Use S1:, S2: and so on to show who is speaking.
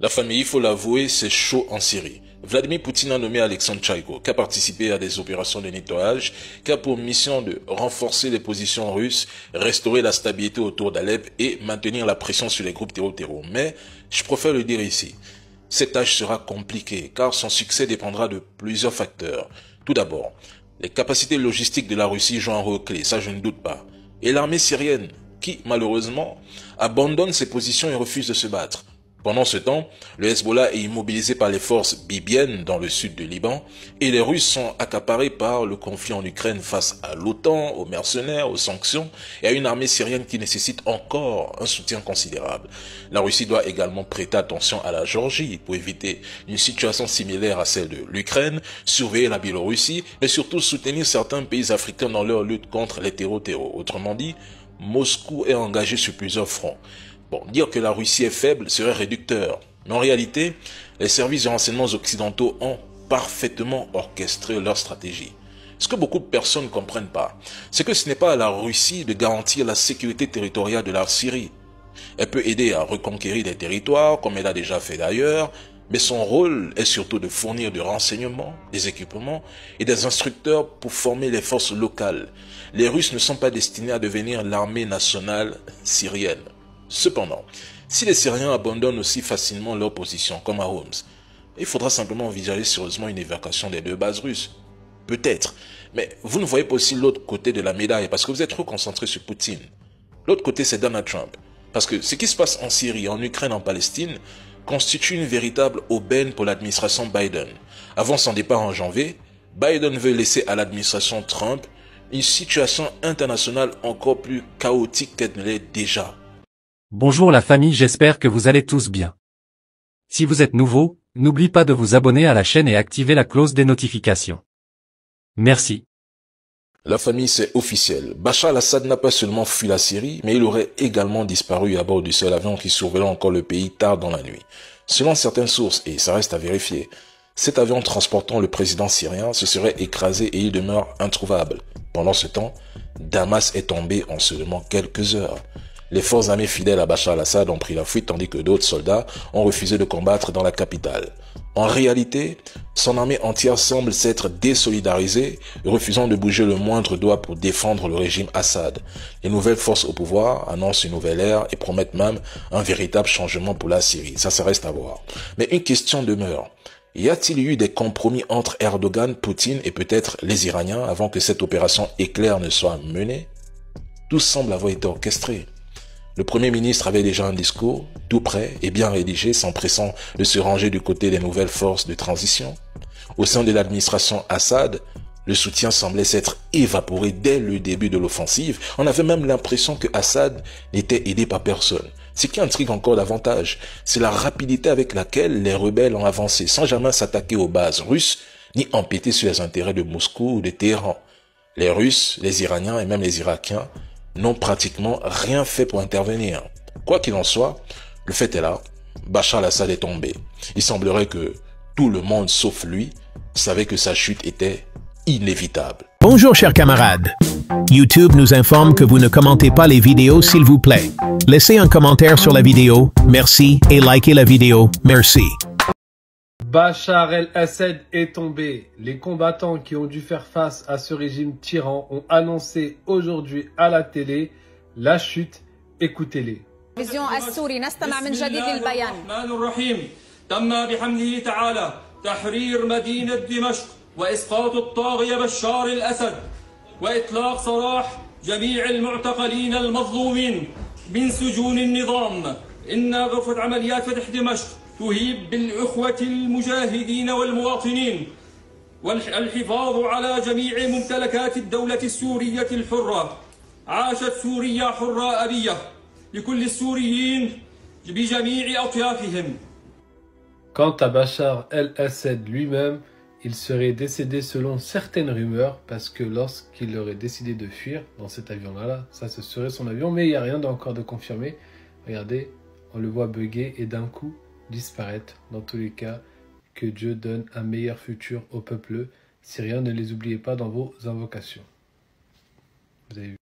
S1: La famille, il faut l'avouer, c'est chaud en Syrie. Vladimir Poutine a nommé Alexandre Tchaïko, qui a participé à des opérations de nettoyage, qui a pour mission de renforcer les positions russes, restaurer la stabilité autour d'Alep et maintenir la pression sur les groupes terror. Mais, je préfère le dire ici, cette tâche sera compliquée, car son succès dépendra de plusieurs facteurs. Tout d'abord, les capacités logistiques de la Russie jouent un rôle clé, ça je ne doute pas. Et l'armée syrienne, qui, malheureusement, abandonne ses positions et refuse de se battre. Pendant ce temps, le Hezbollah est immobilisé par les forces bibiennes dans le sud du Liban et les Russes sont accaparés par le conflit en Ukraine face à l'OTAN, aux mercenaires, aux sanctions et à une armée syrienne qui nécessite encore un soutien considérable. La Russie doit également prêter attention à la Géorgie pour éviter une situation similaire à celle de l'Ukraine, surveiller la Biélorussie et surtout soutenir certains pays africains dans leur lutte contre les terror. Autrement dit, Moscou est engagé sur plusieurs fronts. Bon, dire que la Russie est faible serait réducteur, mais en réalité, les services de renseignements occidentaux ont parfaitement orchestré leur stratégie. Ce que beaucoup de personnes ne comprennent pas, c'est que ce n'est pas à la Russie de garantir la sécurité territoriale de la Syrie. Elle peut aider à reconquérir des territoires, comme elle a déjà fait d'ailleurs, mais son rôle est surtout de fournir du renseignement, des équipements et des instructeurs pour former les forces locales. Les Russes ne sont pas destinés à devenir l'armée nationale syrienne. Cependant, si les Syriens abandonnent aussi facilement leur position, comme à Homs, il faudra simplement envisager sérieusement une évacuation des deux bases russes. Peut-être, mais vous ne voyez pas aussi l'autre côté de la médaille parce que vous êtes trop concentré sur Poutine. L'autre côté, c'est Donald Trump. Parce que ce qui se passe en Syrie, en Ukraine, en Palestine, constitue une véritable aubaine pour l'administration Biden. Avant son départ en janvier, Biden veut laisser à l'administration Trump une situation internationale encore plus chaotique qu'elle ne l'est déjà.
S2: Bonjour la famille, j'espère que vous allez tous bien. Si vous êtes nouveau, n'oubliez pas de vous abonner à la chaîne et activer la cloche des notifications. Merci.
S1: La famille, c'est officiel. Bachar al-Assad n'a pas seulement fui la Syrie, mais il aurait également disparu à bord du seul avion qui survolait encore le pays tard dans la nuit. Selon certaines sources, et ça reste à vérifier, cet avion transportant le président syrien se serait écrasé et il demeure introuvable. Pendant ce temps, Damas est tombé en seulement quelques heures. Les forces armées fidèles à Bachar al-Assad ont pris la fuite tandis que d'autres soldats ont refusé de combattre dans la capitale. En réalité, son armée entière semble s'être désolidarisée, refusant de bouger le moindre doigt pour défendre le régime Assad. Les nouvelles forces au pouvoir annoncent une nouvelle ère et promettent même un véritable changement pour la Syrie. Ça reste à voir. Mais une question demeure. Y a-t-il eu des compromis entre Erdogan, Poutine et peut-être les Iraniens avant que cette opération éclair ne soit menée? Tout semble avoir été orchestré. Le Premier ministre avait déjà un discours, tout prêt et bien rédigé, s'empressant de se ranger du côté des nouvelles forces de transition. Au sein de l'administration Assad, le soutien semblait s'être évaporé dès le début de l'offensive. On avait même l'impression que Assad n'était aidé par personne. Ce qui intrigue encore davantage, c'est la rapidité avec laquelle les rebelles ont avancé, sans jamais s'attaquer aux bases russes, ni empiéter sur les intérêts de Moscou ou de Téhéran. Les Russes, les Iraniens et même les Irakiens n'ont pratiquement rien fait pour intervenir. Quoi qu'il en soit, le fait est là, Bachar al-Assad est tombé. Il semblerait que tout le monde sauf lui savait que sa chute était inévitable.
S3: Bonjour chers camarades. YouTube nous informe que vous ne commentez pas les vidéos s'il vous plaît. Laissez un commentaire sur la vidéo, merci, et likez la vidéo, merci.
S4: Bachar el-Assad est tombé. Les combattants qui ont dû faire face à ce régime tyran ont annoncé aujourd'hui à la télé la chute. Écoutez-les.
S5: تم بحمله تعالى تحرير مدينة دمشق وإسقاط الطاغية بشار الأسد وإطلاق سراح جميع المعتقلين المظلومين من سجون النظام. إن غرفة عمليات فتح دمشق تهيب بالإخوة المجاهدين والمواطنين والحفاظ على جميع ممتلكات الدولة السورية الحرة. عاشت سوريا حرة أبية لكل السوريين بجميع أطيافهم.
S4: Quant à Bachar el-Assad lui-même, il serait décédé selon certaines rumeurs parce que lorsqu'il aurait décidé de fuir dans cet avion-là, ça ce serait son avion, mais il n'y a rien encore de confirmé. Regardez, on le voit bugger et d'un coup disparaître. Dans tous les cas, que Dieu donne un meilleur futur au peuple syrien. Ne les oubliez pas dans vos invocations. Vous avez vu.